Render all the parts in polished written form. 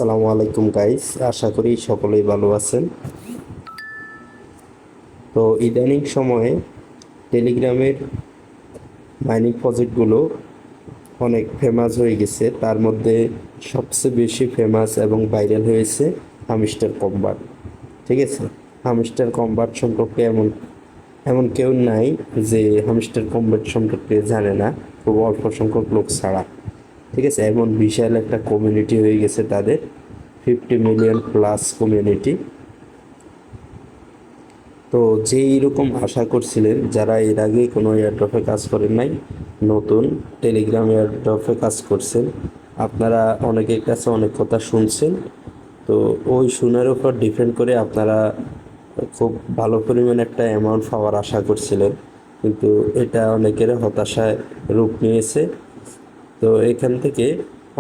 আসসালামু আলাইকুম গাইস, আশা করি সকলেই ভালো আছেন। তো ইদানিং সময়ে টেলিগ্রামের মাইনিং প্রজেক্টগুলো অনেক ফেমাস হয়ে গেছে। তার মধ্যে সবচেয়ে বেশি ফেমাস এবং ভাইরাল হয়েছে হামস্টার কম্বাট। ঠিক আছে, হামস্টার কম্বাট সম্পর্কে এমন এমন কেউ নাই যে হামস্টার কম্বাট সম্পর্কে জানে না, খুব অল্প সংখ্যক লোক ছাড়া। ঠিক আছে, এমন বিশাল একটা কমিউনিটি হয়ে গেছে তাদের, 50 মিলিয়ন প্লাস কমিউনিটি। তো যেই রকম আশা করছিলেন যারা এর আগে কোনো এয়ারড্রপে কাজ করেন নাই, নতুন টেলিগ্রাম এয়ারড্রপে কাজ করছেন, আপনারা অনেকের কাছে অনেক কথা শুনছেন। তো ওই শোনার উপর ডিপেন্ড করে আপনারা খুব ভালো পরিমাণে একটা অ্যামাউন্ট পাওয়ার আশা করছিলেন, কিন্তু এটা অনেকের হতাশায় রূপ নিয়েছে। তো এখান থেকে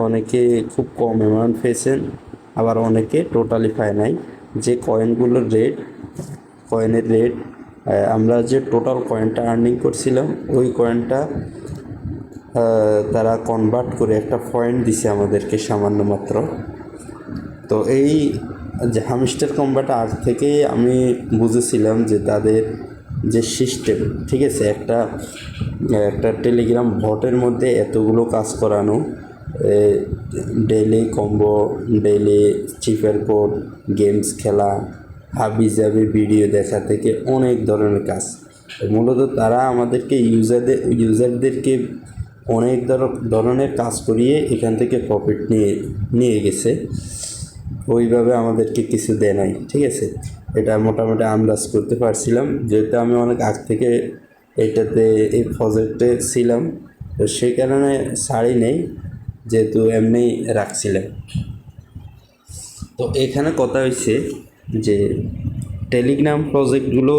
অনেকে খুব কম অ্যামাউন্ট পেয়েছেন, আবার অনেকে টোটালি পায় নাই। যে কয়েনের রেট আমরা যে টোটাল কয়েনটা আর্নিং করছিলাম, ওই কয়েনটা তারা কনভার্ট করে একটা পয়েন্ট দিছে আমাদেরকে সামান্য মাত্র। তো এই যে হামস্টার কম্বাট আজ থেকেই আমি বুঝেছিলাম যে তাদের যে সিস্টেম, ঠিক আছে, একটা একটা টেলিগ্রাম বটের মধ্যে এতগুলো কাজ করানো, ডেইলি কম্বো, ডেইলি চিপার কোড, গেমস খেলা, হাবি জাবি ভিডিও দেখা থেকে অনেক ধরনের কাজ। মূলত তারা আমাদেরকে ইউজারদেরকে অনেক ধরনের কাজ করিয়ে এখান থেকে প্রফিট নিয়ে নিয়ে গেছে। ওইভাবে আমাদেরকে কিছু দেয় নাই। ঠিক আছে, এটা মোটামুটি আন্দাজ করতে পারছিলাম, যেহেতু আমি অনেক আগ থেকে এটাতে এই প্রজেক্টে ছিলাম। তো সেই কারণে ছাড়ি নেই, যেহেতু এমনি রাখছিলাম। তো এখানে কথা হয়েছে যে টেলিগ্রাম প্রজেক্টগুলো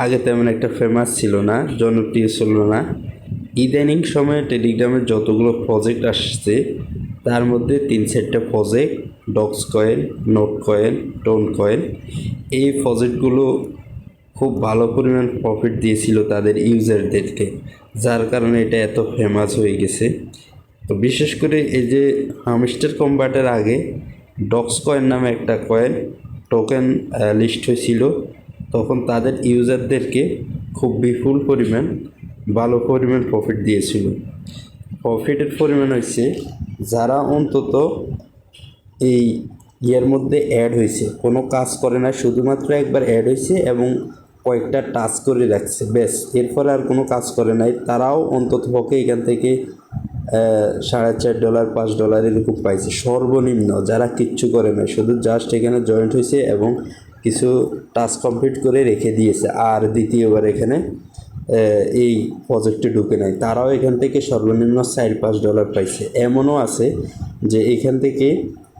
আগে তেমন একটা ফেমাস ছিল না, জনপ্রিয় ছিল না। ইদানিং সময়ে টেলিগ্রামের যতগুলো প্রজেক্ট আসছে, তার মধ্যে 3-4টা project, dogs coin, not coin, ton coin, এই প্রজেক্টগুলো খুব ভালো পরিমাণ প্রফিট দিয়েছিল তাদের ইউজারদেরকে, যার কারণে এটা এত ফেমাস হয়ে গেছে। তো বিশেষ করে এই যে হামস্টার কম্বাটের আগে ডক্স কয়েন নামে একটা কয়েন টোকেন লিস্ট হয়েছিল, তখন তাদের ইউজারদেরকে খুব বিপুল পরিমাণ ভালো পরিমাণ প্রফিট দিয়েছিল। প্রফিটের পরিমাণ হয়েছে, যারা অন্তত এই ইয়ের মধ্যে অ্যাড হয়েছে, কোনো কাজ করে না, শুধুমাত্র একবার অ্যাড হয়েছে এবং কয়েকটা টাচ করে রাখছে, ব্যাস, এরপরে আর কোনো কাজ করে নাই, তারাও অন্তত পক্ষে এখান থেকে $4.5, $5 এরকম পাইছে সর্বনিম্ন। যারা কিচ্ছু করে না, শুধু জাস্ট এখানে জয়েন্ট হয়েছে এবং কিছু টাস্ক কমপ্লিট করে রেখে দিয়েছে, আর দ্বিতীয়বার এখানে এই প্রজেক্টে ঢুকে নাই, তারাও এখান থেকে সর্বনিম্ন $4-5 পাইছে। এমনও আছে যে এখান থেকে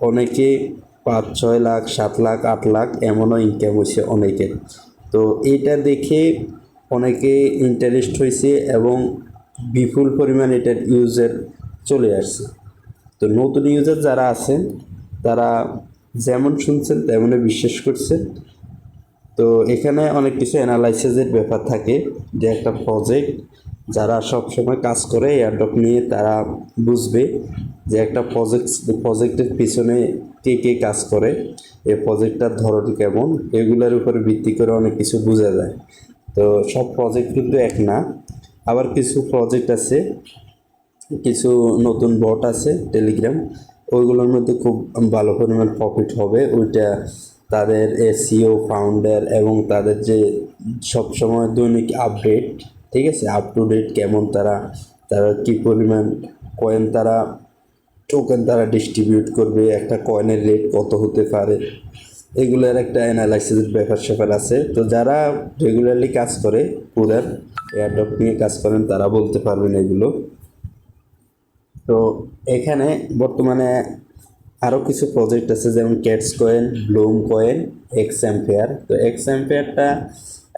অনেকে 5-6 লাখ, 7 লাখ, 8 লাখ এমনও ইনকাম হয়েছে অনেকের। তো এটা দেখে অনেকে ইন্টারেস্ট হয়েছে এবং বিপুল পরিমাণ এটার ইউজার চলে আসছে। তো নতুন ইউজার যারা আছেন, তারা যেমন শুনছেন তেমনই বিশ্বাস করছেন। তো এখানে অনেক কিছু অ্যানালাইসিসের ব্যাপার থাকে, যে একটা প্রজেক্ট যারা সবসময় কাজ করে এয়ারড্রপ নিয়ে, তারা বুঝবে যে একটা প্রজেক্টের পিছনে কে কে কাজ করে, এই প্রজেক্টটার ধরন কেমন, এগুলোর উপরে ভিত্তি করে অনেক কিছু বোঝা যায়। তো সব প্রজেক্ট কিন্তু এক না, আবার কিছু প্রজেক্ট আছে, কিছু নতুন বট আছে টেলিগ্রাম, ওইগুলোর মধ্যে খুব ভালো পরিমাণ প্রফিট হবে। ওইটা তাদের এসইও, ফাউন্ডার এবং তাদের যে সবসময় দৈনিক আপডেট, ঠিক আছে, আপ টু ডেট কেমন, তারা তারা কী পরিমাণ কয়েন, তারা টোকেন তারা ডিস্ট্রিবিউট করবে, একটা কয়েনের রেট কত হতে পারে, এগুলোর একটা অ্যানালাইসিসের ব্যাপার স্যাপার আছে। তো যারা রেগুলারলি কাজ করে, পুরার এয়ারড্রপ নিয়ে কাজ করেন, তারা বলতে পারবেন এগুলো। তো এখানে বর্তমানে আরও কিছু প্রজেক্ট আছে, যেমন cats coin, bloom coin, X ampere. তো এক্স অ্যাম্পেয়ারটা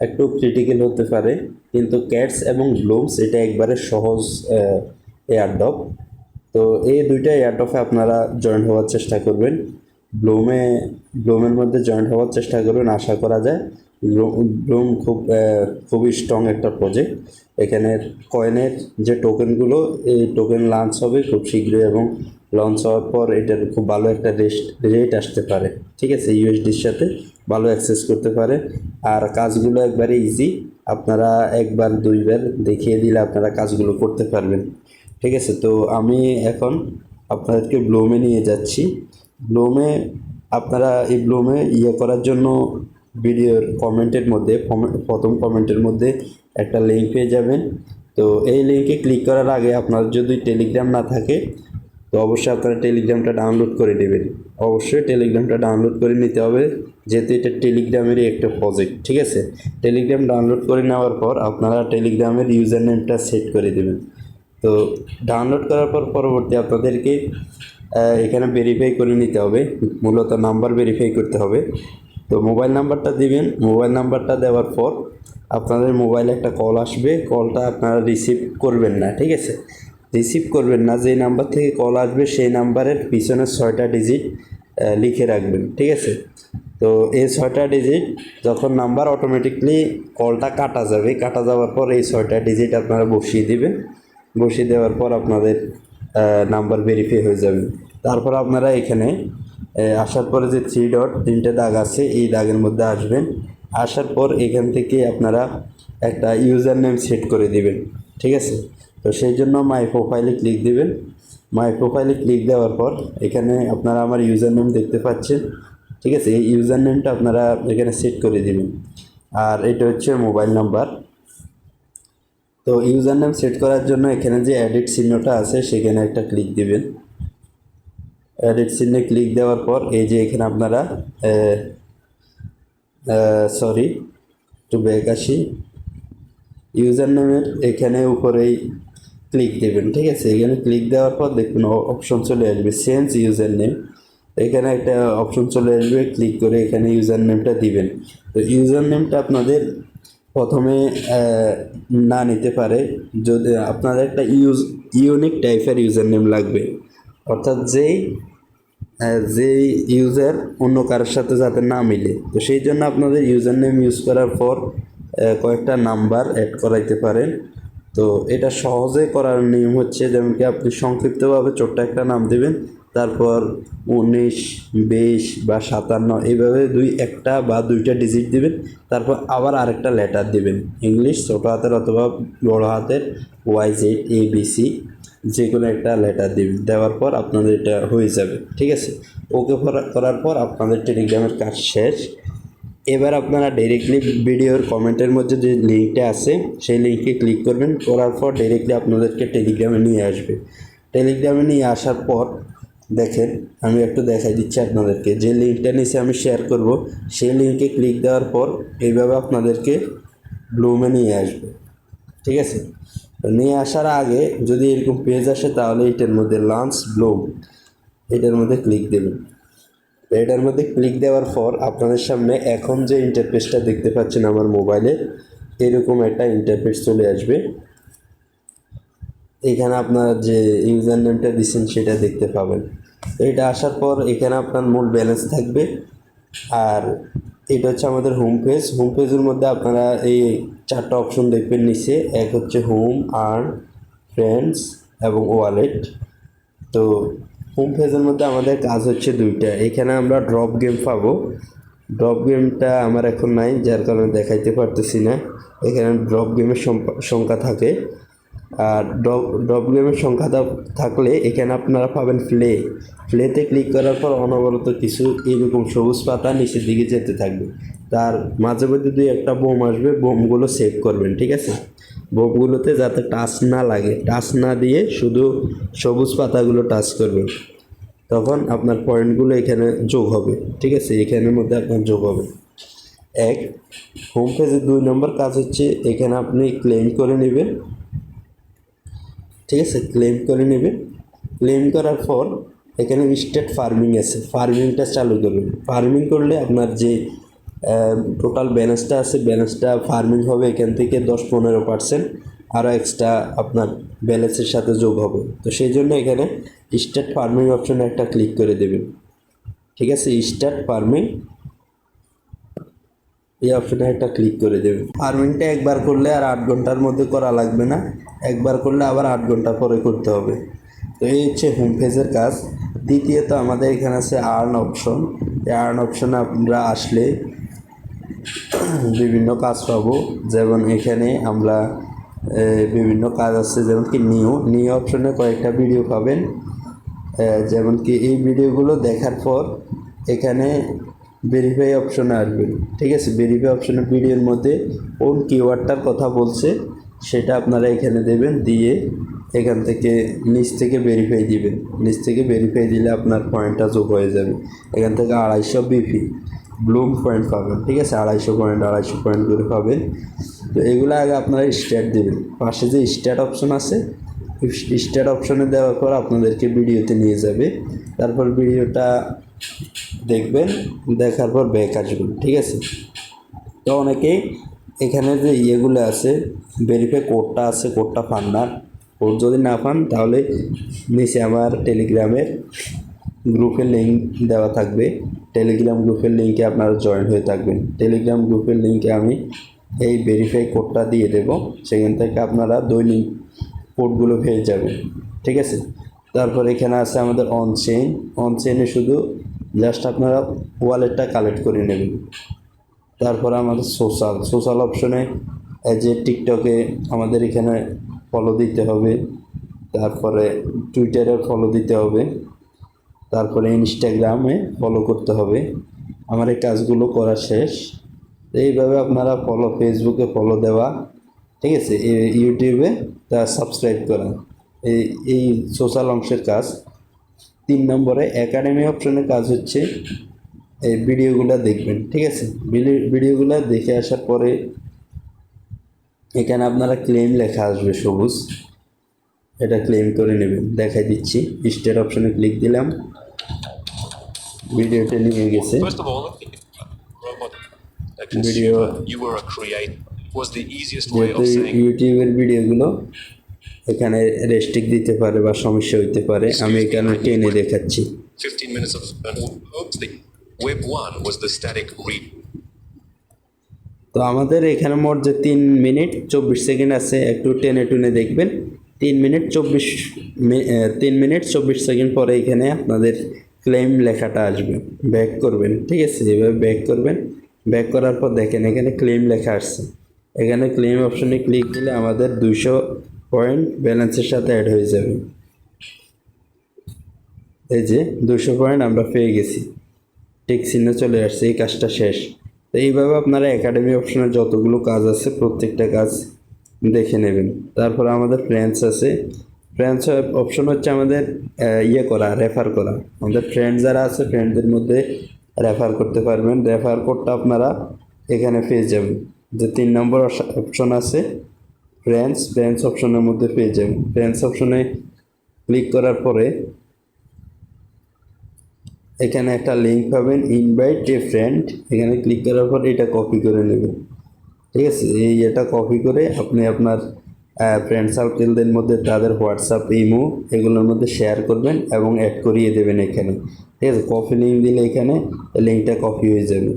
একটু ক্রিটিক্যাল হতে পারে, কিন্তু ক্যাটস এবং ব্লুমস এটা একবারে সহজ এয়ারড্রপ। তো এই দুইটা এয়ারড্রপে আপনারা জয়েন হওয়ার চেষ্টা করবেন। ব্লুমের মধ্যে জয়েন হওয়ার চেষ্টা করবেন, আশা করা যায়। ব্লুম খুবই স্ট্রং একটা প্রজেক্ট। এখানের কয়েনের যে টোকেনগুলো, এই টোকেন লঞ্চ হবে খুব শীঘ্রই এবং লঞ্চ হওয়ার পর এটার খুব ভালো একটা রেট আসতে পারে, ঠিক আছে, ইউএসডির সাথে ভালো অ্যাক্সেস করতে পারে। আর কাজগুলো একবারে ইজি, আপনারা একবার দুইবার দেখিয়ে দিলে আপনারা কাজগুলো করতে পারবেন, ঠিক আছে। তো আমি এখন আপনাদেরকে ব্লুমে নিয়ে যাচ্ছি। ব্লুমে আপনারা এই ব্লুমে করার জন্য ভিডিওর কমেন্টের মধ্যে প্রথম কমেন্টের মধ্যে একটা লিঙ্ক পেয়ে যাবেন। তো এই লিঙ্কে ক্লিক করার আগে আপনার যদি টেলিগ্রাম না থাকে তো অবশ্যই আপনারা টেলিগ্রামটা ডাউনলোড করে নেবেন। অবশ্যই টেলিগ্রামটা ডাউনলোড করে নিতে হবে, যেহেতু এটা টেলিগ্রামেরই একটা প্রজেক্ট, ঠিক আছে। টেলিগ্রাম ডাউনলোড করে নেওয়ার পর আপনারা টেলিগ্রামের ইউজার নেমটা সেট করে দেবেন। তো ডাউনলোড করার পর পরবর্তী আপনাদেরকে এখানে ভেরিফাই করে নিতে হবে, মূলত নাম্বার ভেরিফাই করতে হবে। তো মোবাইল নাম্বারটা দিবেন। মোবাইল নাম্বারটা দেওয়ার পর আপনাদের মোবাইলে একটা কল আসবে, কলটা আপনারা রিসিভ করবেন না, ঠিক আছে, রিসিভ করবেন না। যে নাম্বার থেকে কল আসবে সেই নাম্বারের পিছনে 6টা ডিজিট লিখে রাখবেন, ঠিক আছে। তো এই 6টা ডিজিট যখন নাম্বার অটোমেটিকলি কলটা কাটা যাবে, কাটা যাওয়ার পর এই 6টা ডিজিট আপনারা বসিয়ে দিবেন। বসিয়ে দেওয়ার পর আপনাদের নাম্বার ভেরিফাই হয়ে যাবে। তারপর আপনারা এখানে আসার পরে যে 3 ডট 3টে দাগ আছে, এই দাগের মধ্যে আসবেন। আসার পর এখান থেকে আপনারা একটা ইউজার নেম সেট করে দিবেন, ঠিক আছে। তো সেই জন্য মাই প্রোফাইলে ক্লিক দিবেন। মাই প্রোফাইলে ক্লিক দেওয়ার পর এখানে আপনারা আমার ইউজার নেম দেখতে পাচ্ছেন, ঠিক আছে। এই ইউজার নেমটা আপনারা এখানে সেট করে দিবেন। আর এটা হচ্ছে মোবাইল নাম্বার। তো ইউজার নেম সেট করার জন্য এখানে যে এডিট চিহ্নটা আছে সেখানে একটা ক্লিক দিবেন। এডিট চিহ্নে ক্লিক দেওয়ার পর এই যে এখানে আপনারা সরি একটু ব্যাক আসি, ইউজার নেমের এখানে উপরেই ক্লিক দেবেন, ঠিক আছে। এখানে ক্লিক দেওয়ার পর দেখুন অপশন চলে আসবে চেঞ্জ ইউজার নেম, এখানে একটা অপশন চলে আসবে, ক্লিক করে এখানে ইউজার নেমটা দিবেন। তো ইউজার নেমটা আপনাদের প্রথমে না নিতে পারে, যদি আপনাদের একটা ইউনিক টাইপের ইউজার নেম লাগবে, অর্থাৎ যেই ইউজার অন্য কারোর সাথে যাতে না মিলে। তো সেই জন্য আপনাদের ইউজার নেম ইউজ করার পর কয়েকটা নাম্বার অ্যাড করাইতে পারেন। তো এটা সহজে করার নিয়ম হচ্ছে, যেমন কি আপনি সংক্ষিপ্তভাবে ছোট্ট একটা নাম দেবেন, তারপর 19, 20 বা 57 এইভাবে একটা বা দুইটা ডিজিট দিবেন, তারপর আবার আরেকটা লেটার দিবেন, ইংলিশ ছোট হাতের অথবা বড় হাতের YZ ABC যে কোনো একটা লেটার দিবেন। দেওয়ার পর আপনাদের এটা হয়ে যাবে, ঠিক আছে। ওকে করার পর আপনাদের টেলিগ্রামের কাজ শেষ। এবার আপনারা ডাইরেক্টলি ভিডিওর কমেন্টের মধ্যে যে লিঙ্কটা আছে সেই লিঙ্কে ক্লিক করবেন, করার পর ডাইরেক্টলি আপনাদেরকে টেলিগ্রামে নিয়ে আসবে। টেলিগ্রামে নিয়ে আসার পর দেখেন, আমি একটু দেখাই দিচ্ছি আপনাদেরকে, যে লিঙ্কটা নিচে আমি শেয়ার করব সেই লিঙ্কে ক্লিক দেওয়ার পর এইভাবে আপনাদেরকে ব্লুমে নিয়ে আসবে, ঠিক আছে। তো নিয়ে আসার আগে যদি এরকম পেজ আসে তাহলে এটার মধ্যে লঞ্চ ব্লুম, এটার মধ্যে ক্লিক দেবেন। এটার মধ্যে ক্লিক দেওয়ার পর আপনাদের সামনে এখন যে ইন্টারফেসটা দেখতে পাচ্ছেন আমার মোবাইলে, এরকম একটা ইন্টারফেস চলে আসবে। এখানে আপনার যে ইউজার নেমটা দিচ্ছেন সেটা দেখতে পাবেন। এটা আসার পর এখানে আপনার মূল ব্যালেন্স থাকবে। আর এটা হচ্ছে আমাদের হোম পেজ। হোম পেজের মধ্যে আপনারা এই 4টা অপশন দেখবেন নিচে, এক হচ্ছে হোম, আর্ন, ফ্রেন্ডস এবং ওয়ালেট। তো হোম পেজের মধ্যে আমাদের কাজ হচ্ছে 2টা। এখানে আমরা ড্রপ গেম পাবো। ড্রপ গেমটা আমার এখন নাই, যার কারণে দেখাইতে পারতেছি না। এখানে ড্রপ গেমের সংখ্যা থাকে। আর ড্রপ গেমের সংখ্যা থাকলে এখানে আপনারা পাবেন প্লেতে ক্লিক করার পর অনবরত কিছু এরকম সবুজ পাতা নিচের দিকে যেতে থাকবে। তার মাঝে মধ্যে 2-1টা বোম আসবে, বোমগুলো সেভ করবেন, ঠিক আছে। বোমগুলোতে যাতে টাচ না লাগে, টাচ না দিয়ে শুধু সবুজ পাতাগুলো টাচ করবেন, তখন আপনার পয়েন্টগুলো এখানে যোগ হবে, ঠিক আছে। এখানের মধ্যে আপনার যোগ হবে। হোম পেজের 2 নম্বর কাজ হচ্ছে এখানে আপনি ক্লেম করে নেবেন, ঠিক আছে। ক্লেম করে নেবেন। ক্লেম করার পর এখানে স্টেট ফার্মিং আছে, ফার্মিংটা চালু করবেন। ফার্মিং করলে আপনার যে টোটাল ব্যালেন্সটা আছে, ব্যালেন্সটা ফার্মিং হবে এখান থেকে 10-15% আরও এক্সট্রা আপনার ব্যালেন্সের সাথে যোগ হবে। তো সেই জন্য এখানে স্টার্ট ফার্মিং অপশনে একটা ক্লিক করে দেবেন, ঠিক আছে। স্টার্ট ফার্মিং এই অপশনে একটা ক্লিক করে দেবেন। ফার্মিংটা একবার করলে আর 8 ঘন্টার মধ্যে করা লাগবে না, একবার করলে আবার 8 ঘন্টা পরে করতে হবে। তো এই হচ্ছে হোম পেজের কাজ। দ্বিতীয়ত আমাদের এখানে আছে আর্ন অপশন। এই আর্ন অপশনে আমরা আসলে বিভিন্ন কাজ পাবো। যেমন এখানে আমরা বিভিন্ন কাজ আছে, যেমন কি নিউ অপশনে কয়েকটা ভিডিও পাবেন। যেমন কি এই ভিডিওগুলো দেখার পর এখানে ভেরিফাই অপশনে আসবেন, ঠিক আছে। ভেরিফাই অপশনে ভিডিওর মধ্যে কোন কিওয়ার্ডটার কথা বলছে সেটা আপনারা এখানে দেবেন, দিয়ে এখান থেকে নিচ থেকে ভেরিফাই দিবেন। নিচ থেকে ভেরিফাই দিলে আপনার পয়েন্টটা যোগ হয়ে যাবে। এখান থেকে 250 বিপি ব্লুম পয়েন্ট পাবেন, ঠিক আছে। 250 পয়েন্ট করে পাবেন। তো এগুলো আগে আপনারা স্টার্ট দেবেন। পাশে যে স্টার্ট অপশন আছে, স্টার্ট অপশনে দেওয়ার পর আপনাদেরকে ভিডিওতে নিয়ে যাবে। তারপর ভিডিওটা দেখবেন, দেখার পর ব্যাক আসবেন, ঠিক আছে। তো অনেকেই এখানে যে ইয়েগুলো আছে, ভেরিফাই কোডটা আছে, কোডটা পান না। কোড যদি না পান তাহলে নিচে আমার টেলিগ্রামের গ্রুপের লিঙ্ক দেওয়া থাকবে। টেলিগ্রাম গ্রুপের লিঙ্কে আপনারা জয়েন হয়ে থাকবেন। টেলিগ্রাম গ্রুপের লিঙ্কে আমি এই ভেরিফাই কোডটা দিয়ে দেব, সেখান থেকে আপনারা দৈনিক কোডগুলো পেয়ে যাবেন, ঠিক আছে। তারপর এখানে আছে আমাদের অন চেইনে শুধু জাস্ট আপনারা ওয়ালেটটা কালেক্ট করে নেবেন। তারপরে আমাদের সোশ্যাল অপশনে যে টিকটকে আমাদের এখানে ফলো দিতে হবে, তারপরে টুইটারে ফলো দিতে হবে, তারপরে ইনস্টাগ্রামে ফলো করতে হবে। আমার এই কাজগুলো করা শেষ। এইভাবে আপনারা ফেসবুকে ফলো দেওয়া, ঠিক আছে, ইউটিউবে তা সাবস্ক্রাইব করা, এই এই সোশ্যাল অংশের কাজ। 3 নম্বরে একাডেমি অপশনের কাজ হচ্ছে এই ভিডিওগুলো দেখবেন, ঠিক আছে। ভিডিওগুলো দেখে আসার পরে এখানে আপনারা ক্লেম লেখা আসবে সবুজ, এটা ক্লেম করে নেবেন। দেখাই দিচ্ছি, স্টার্ট অপশনে ক্লিক দিলাম, ভিডিওটা নিয়ে গেছে। First of all, robot video you were a create was the easiest way যেহেতু of saying ইউটিউবের ভিডিওগুলো এখানে রেস্ট্রিক্ট দিতে পারে বা সমস্যা হইতে পারে, আমি এখানে টেনে দেখাচ্ছি। 15 minutes of the web 1 was the static read. তো আমাদের এখানে মোট যে 3 মিনিট 24 সেকেন্ড আছে, একটু টেনে টুনে দেখবেন। 3 মিনিট 24 সেকেন্ড পরে এখানে আপনাদের ক্লেম লেখাটা আসবে, ব্যাক করবেন, ঠিক আছে। এভাবে ব্যাক করবেন। ব্যাক করার পর দেখেন এখানে ক্লেম লেখা আসছে। এখানে ক্লেম অপশনে ক্লিক দিলে আমাদের 200 পয়েন্ট ব্যালেন্সের সাথে অ্যাড হয়ে যাবে। এই যে 200 পয়েন্ট আমরা পেয়ে গেছি, টিক চিহ্ন চলে আসছে, এই কাজটা শেষ। তো এইভাবে আপনারা একাডেমি অপশনে যতগুলো কাজ আছে প্রত্যেকটা কাজ দেখে নেবেন। তারপর আমাদের ফ্রেন্ডস আছে। ফ্রেন্ডস অপশন হচ্ছে আমাদের ইয়ে করা, রেফার করা। আমাদের ফ্রেন্ড যারা আছে ফ্রেন্ডদের মধ্যে রেফার করতে পারবেন। রেফার কোডটা আপনারা এখানে পেয়ে যাবেন। যে 3 নম্বর অপশন আছে ফ্রেন্ডস অপশনের মধ্যে পেয়ে যাবেন। ফ্রেন্ডস অপশনে ক্লিক করার পরে এখানে একটা লিঙ্ক পাবেন, ইনভাইট এ ফ্রেন্ড। এখানে ক্লিক করার পর এটা কপি করে নেবেন, ঠিক আছে। এটা কপি করে আপনি আপনার ফ্রেন্ড সার্কেলদের মধ্যে তাদের হোয়াটসঅ্যাপ, ইমো এগুলোর মধ্যে শেয়ার করবেন এবং অ্যাড করিয়ে দেবেন এখানে, ঠিক আছে। কপি লিঙ্ক দিলে এখানে লিঙ্কটা কপি হয়ে যাবে।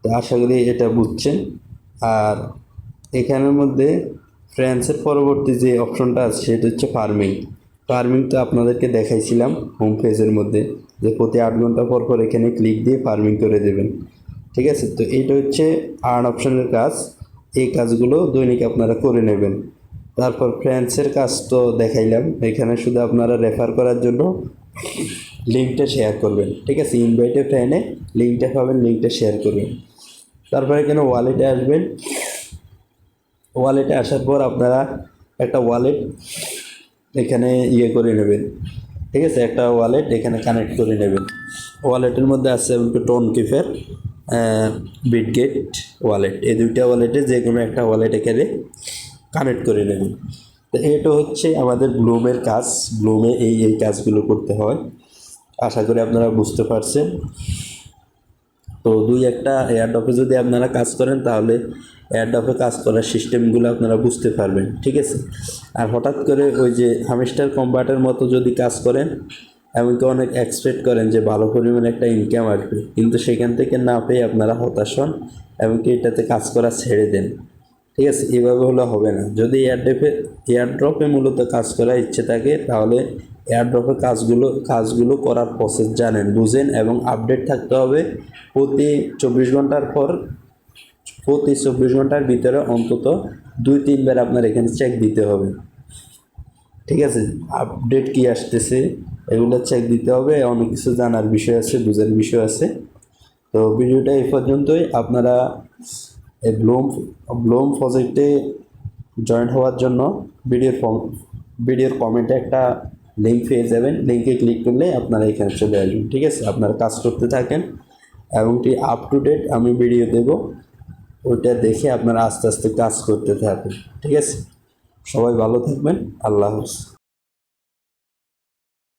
তো আশা করি এটা বুঝছেন। আর এখানের মধ্যে ফ্রেন্ডসের পরবর্তী যে অপশনটা আছে সেটা হচ্ছে ফার্মিং তো আপনাদেরকে দেখাইছিলাম হোম পেজের মধ্যে, যে প্রতি 8 ঘন্টা পর পর এখানে ক্লিক দিয়ে ফার্মিং করে দেবেন, ঠিক আছে। তো এইটা হচ্ছে আর্ন অপশনের কাজ। এই কাজগুলো দৈনিক আপনারা করে নেবেন। তারপর ফ্রেন্ডসের কাজ তো দেখাইলাম, এখানে শুধু আপনারা রেফার করার জন্য লিঙ্কটা শেয়ার করবেন, ঠিক আছে। ইনভাইটে ফ্রেন্ডে লিঙ্কটা পাবেন, লিঙ্কটা শেয়ার করবেন। তারপর এখানে ওয়ালেটে আসবেন। ওয়ালেটে আসার পর আপনারা একটা ওয়ালেট এখানে ইয়ে করে নেবেন, ঠিক আছে। একটা ওয়ালেট এখানে কানেক্ট করে নেবেন। ওয়ালেটের মধ্যে আছে টোন কিফের, বিটগেট ওয়ালেট। এই দুইটা ওয়ালেটে যে কোনো একটা ওয়ালেট এখানে কানেক্ট করে নেবেন। তো এটা হচ্ছে আমাদের ব্লুমের কাজ। ব্লুমে এই কাজগুলো করতে হয়। আশা করি আপনারা বুঝতে পারছেন। তো 2-1টা এয়ারড্রপে যদি আপনারা কাজ করেন তাহলে এয়ারড্রপে কাজ করার সিস্টেমগুলো আপনারা বুঝতে পারবেন, ঠিক আছে। আর হঠাৎ করে ওই যে হামস্টার কম্বাটের মতো যদি কাজ করেন, এমনকি অনেক এক্সপেক্ট করেন যে ভালো পরিমাণে একটা ইনকাম আসবে, কিন্তু সেখান থেকে না পেয়ে আপনারা হতাশ হন, এমনকি এটাতে কাজ করা ছেড়ে দেন, ঠিক আছে, এভাবে হলে হবে না। যদি এয়ারড্রপে মূলত কাজ করার ইচ্ছে থাকে তাহলে এয়ারড্রপের কাজগুলো করার প্রসেস জানেন, বুঝেন এবং আপডেট থাকতে হবে। প্রতি 24 ঘন্টার ভিতরে অন্তত 2-3 বার আপনার এখানে চেক দিতে হবে। ঠিক আছে, আপডেট কি আসতেছে এগুলো চেক দিতে হবে। অনেক কিছু জানার বিষয় আছে, বুঝার বিষয় আছে। তো ভিডিওটা এই পর্যন্তই। আপনারা এই ব্লুম প্রজেক্টে জয়েন হওয়ার জন্য ভিডিওর কমেন্টে একটা লিঙ্ক পেয়ে যাবেন। লিঙ্কে ক্লিক করলে আপনারা এখানে চলে আসবেন। ঠিক আছে, আপনারা কাজ করতে থাকেন এবং আপ টু ডেট আমি ভিডিও দেব, ওইটা দেখে আপনারা আস্তে আস্তে কাজ করতে থাকেন। ঠিক আছে, সবাই ভালো থাকবেন। আল্লাহ হাফেজ।